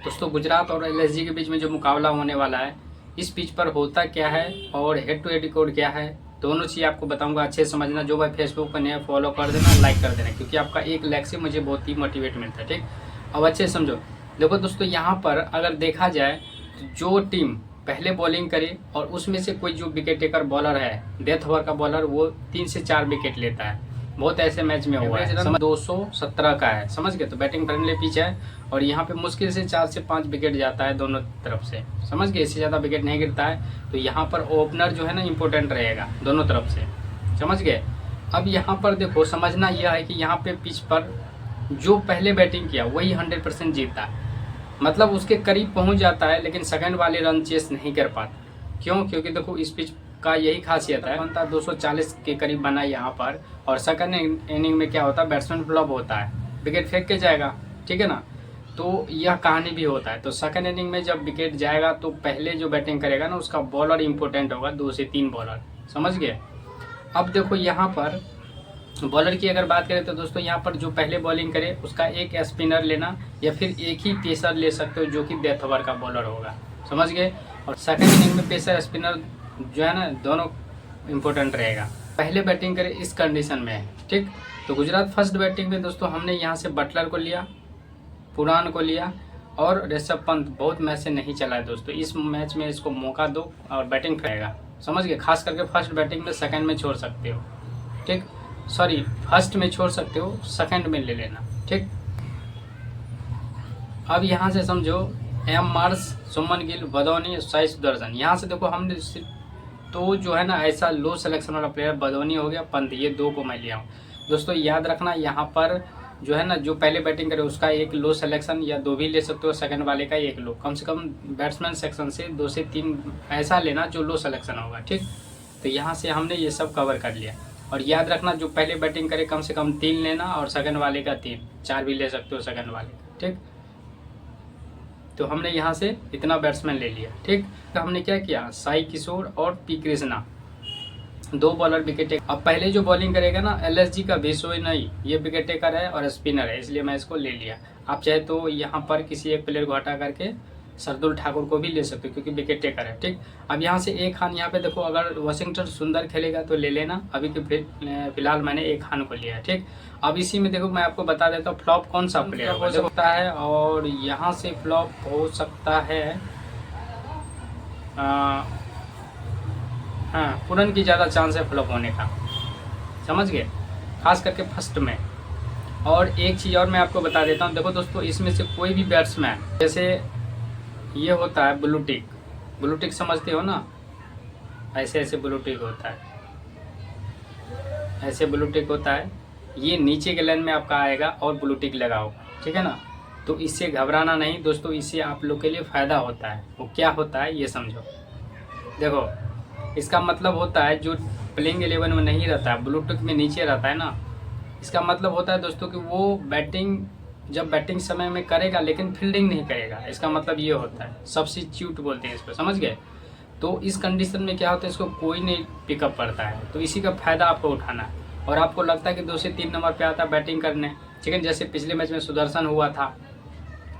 दोस्तों गुजरात और एलएसजी के बीच में जो मुकाबला होने वाला है, इस पिच पर होता क्या है और हेड टू हेड रिकॉर्ड क्या है, दोनों चीज़ आपको बताऊंगा। अच्छे से समझना। जो भाई फेसबुक पर नया फॉलो कर देना, लाइक कर देना, क्योंकि आपका एक लाइक से मुझे बहुत ही मोटिवेट मिलता है। ठीक, अब अच्छे से समझो। देखो दोस्तों, यहाँ पर अगर देखा जाए तो जो टीम पहले बॉलिंग करे और उसमें से कोई जो विकेट टेकर बॉलर है, डेथ ओवर का बॉलर, वो 3 से 4 विकेट लेता है। बहुत ऐसे मैच में हुआ है। 217 का है, समझ गए। तो बैटिंग फ्रेंडली पिच है और यहाँ पे मुश्किल से 4 से 5 विकेट जाता है दोनों तरफ से, समझ गए। इससे ज़्यादा विकेट नहीं गिरता है। तो यहाँ पर ओपनर जो है ना इम्पोर्टेंट रहेगा दोनों तरफ से, समझ गए। अब यहाँ पर देखो, समझना यह है कि यहाँ पे पिच पर जो पहले बैटिंग किया वही 100% जीतता है, मतलब उसके करीब पहुँच जाता है, लेकिन सेकंड वाले रन चेस नहीं कर पाता। क्यों? क्योंकि देखो इस पिच का यही खासियत है, बनता 240 के करीब बना यहाँ पर। और सेकंड इनिंग में क्या होता है, बैट्समैन फ्लॉप होता है, विकेट फेंक के जाएगा, ठीक है ना। तो यह कहानी भी होता है। तो सेकंड इनिंग में जब विकेट जाएगा तो पहले जो बैटिंग करेगा ना उसका बॉलर इंपॉर्टेंट होगा, 2 से 3 बॉलर, समझ गए। अब देखो यहाँ पर बॉलर की अगर बात करें तो दोस्तों यहाँ पर जो पहले बॉलिंग करे उसका एक स्पिनर लेना या फिर एक ही पेसर ले सकते हो जो कि डेथ ओवर का बॉलर होगा, समझ गए। और सेकंड इनिंग में पेसर स्पिनर जो है ना दोनों इम्पोर्टेंट रहेगा। पहले बैटिंग करे इस कंडीशन में है, ठीक। तो गुजरात फर्स्ट बैटिंग में दोस्तों हमने यहाँ से बटलर को लिया, पुरान को लिया और ऋषभ पंत बहुत मैच से नहीं चला है दोस्तों। इस मैच में इसको मौका दो और बैटिंग रहेगा, समझ गए। खास करके फर्स्ट बैटिंग में, सेकंड में छोड़ सकते हो, ठीक। सॉरी, फर्स्ट में छोड़ सकते हो, सेकंड में ले लेना, ठीक। अब यहाँ से समझो, एम मार्स, सुमन गिल, बदौनी, साई सुदर्शन। यहाँ से देखो हमने तो जो है ना ऐसा लो सिलेक्शन वाला प्लेयर बदौनी हो गया, पंत, ये 2 को मैं लिया हूँ। दोस्तों याद रखना, यहाँ पर जो है ना जो पहले बैटिंग करे उसका एक लो सिलेक्शन या 2 भी ले सकते हो, सेकंड वाले का एक लो। कम से कम बैट्समैन सेक्शन से 2 से 3 ऐसा लेना जो लो सिलेक्शन होगा, ठीक। तो यहाँ से हमने ये सब कवर कर लिया। और याद रखना, जो पहले बैटिंग करे कम से कम 3 लेना और सेकंड वाले का 3, 4 भी ले सकते हो सेकंड वाले का, ठीक। तो हमने यहाँ से इतना बैट्समैन ले लिया, ठीक। तो हमने क्या किया, साई किशोर और P Krishna 2 bowler wicket taker. अब पहले जो बॉलिंग करेगा ना एलएसजी का बिशोई नहीं, ये विकेट टेकर है और स्पिनर है, इसलिए मैं इसको ले लिया। आप चाहे तो यहाँ पर किसी एक प्लेयर को हटा करके सरदुल ठाकुर को भी ले सकते हो क्योंकि विकेट टेकर है, ठीक। अब यहाँ से एक खान, यहाँ पे देखो अगर वाशिंगटन सुंदर खेलेगा तो ले लेना, अभी के फिलहाल मैंने एक खान को लिया है, ठीक। अब इसी में देखो मैं आपको बता देता हूँ फ्लॉप कौन सा प्लेयर हो सकता है। और यहाँ से फ्लॉप हो सकता है हाँ, पुरन की ज़्यादा चांस है फ्लॉप होने का, समझ गए, खास करके फर्स्ट में। और एक चीज़ और मैं आपको बता देता हूँ, देखो दोस्तों इसमें से कोई भी बैट्समैन, जैसे ये होता है ब्लू टिक, ब्लू टिक समझते हो ना, ऐसे ऐसे ब्लू टिक होता है, ऐसे ब्लू टिक होता है, ये नीचे के लाइन में आपका आएगा और ब्लू टिक लगाओ, ठीक है ना। तो इससे घबराना नहीं दोस्तों, इससे आप लोग के लिए फ़ायदा होता है। वो क्या होता है ये समझो। देखो इसका मतलब होता है जो प्लेइंग 11 में नहीं रहता है, ब्लू टिक में नीचे रहता है ना, इसका मतलब होता है दोस्तों कि वो बैटिंग जब बैटिंग समय में करेगा लेकिन फील्डिंग नहीं करेगा, इसका मतलब ये होता है। सब्स्टिट्यूट बोलते हैं इसको, समझ गए। तो इस कंडीशन में क्या होता है, इसको कोई नहीं पिकअप करता है, तो इसी का फ़ायदा आपको उठाना है। और आपको लगता है कि 2 से 3 नंबर पे आता है बैटिंग करने, ठीक है। जैसे पिछले मैच में सुदर्शन हुआ था,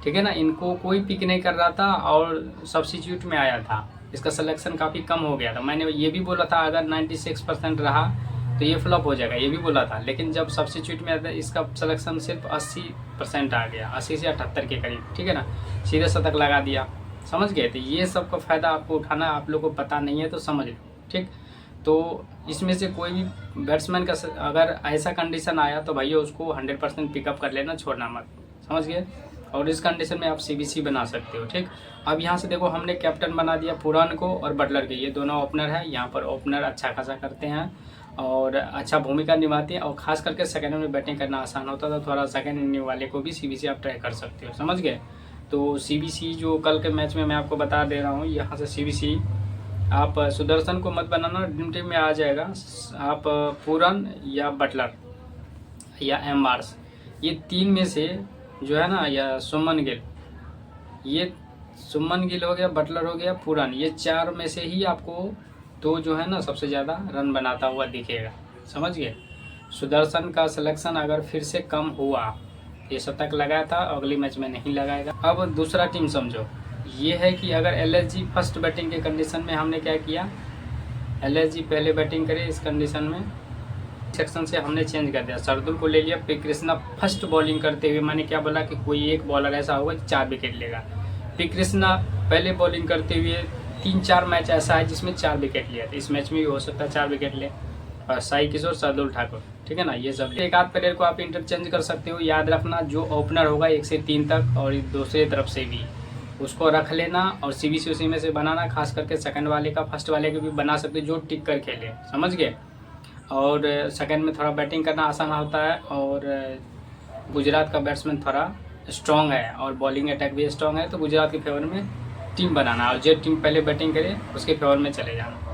ठीक है ना, इनको कोई पिक नहीं कर रहा था और सब्स्टिट्यूट में आया था, इसका सिलेक्शन काफ़ी कम हो गया था। मैंने ये भी बोला था अगर 96% रहा तो ये फ्लॉप हो जाएगा, ये भी बोला था। लेकिन जब सब्स्टिट्यूट में आता है इसका सिलेक्शन सिर्फ 80% आ गया, 80 से 78 के करीब, ठीक है ना, सीधे शतक लगा दिया, समझ गए। तो ये सब का फ़ायदा आपको उठाना, आप लोग को पता नहीं है तो समझ लो, ठीक। तो इसमें से कोई भी बैट्समैन का अगर ऐसा कंडीशन आया तो भैया उसको 100% पिकअप कर लेना, छोड़ना मत, समझ गए। और इस कंडीशन में आप सीबीसी बना सकते हो, ठीक। अब यहाँ से देखो हमने कैप्टन बना दिया पुरान को और बटलर के, ये दोनों ओपनर है। यहाँ पर ओपनर अच्छा खासा करते हैं और अच्छा भूमिका निभाते हैं, और खास करके सेकंड में बैटिंग करना आसान होता है, तो थोड़ा सेकंड इनिंग वाले को भी सीबीसी आप ट्राई कर सकते हो, समझ गए। तो सीबीसी जो कल के मैच में मैं आपको बता दे रहा हूँ, यहाँ से सीबीसी आप सुदर्शन को मत बनाना, ड्रीम टीम में आ जाएगा। आप पूरन या बटलर या एम मार्स, ये 3 में से जो है ना, या सुमन गिल, ये सुमन गिल हो गया, बटलर हो गया, पुरान, ये 4 में से ही आपको तो जो है ना सबसे ज़्यादा रन बनाता हुआ दिखेगा, समझ गए। सुदर्शन का सिलेक्शन अगर फिर से कम हुआ, ये शतक लगाया था, अगली मैच में नहीं लगाएगा। अब दूसरा टीम समझो, ये है कि अगर एलएसजी फर्स्ट बैटिंग के कंडीशन में हमने क्या किया, एलएसजी पहले बैटिंग करे इस कंडीशन में, सेक्शन से हमने चेंज कर दिया, शार्दुल को ले लिया। पी कृष्णा फर्स्ट बॉलिंग करते हुए, मैंने क्या बोला कि कोई एक बॉलर ऐसा होगा 4 विकेट लेगा। पी कृष्णा पहले बॉलिंग करते हुए 3-4 मैच ऐसा है जिसमें 4 विकेट लिया था, इस मैच में भी हो सकता है 4 विकेट ले। और साई किशोर, शार्दुल ठाकुर, ठीक है ना, ये सब। एक आध प्लेयर को आप इंटरचेंज कर सकते हो, याद रखना जो ओपनर होगा 1 से 3 तक, और दूसरी तरफ से भी उसको रख लेना, और सीबीसी उसी में से बनाना, खास करके सेकंड वाले का, फर्स्ट वाले के भी बना सकते हो जो टिक कर खेले, समझ गए। और सेकंड में थोड़ा बैटिंग करना आसान होता है, और गुजरात का बैट्समैन थोड़ा स्ट्रॉन्ग है और बॉलिंग अटैक भी स्ट्रॉन्ग है, तो गुजरात के फेवर में टीम बनाना, और जो टीम पहले बैटिंग करे उसके फेवर में चले जाना।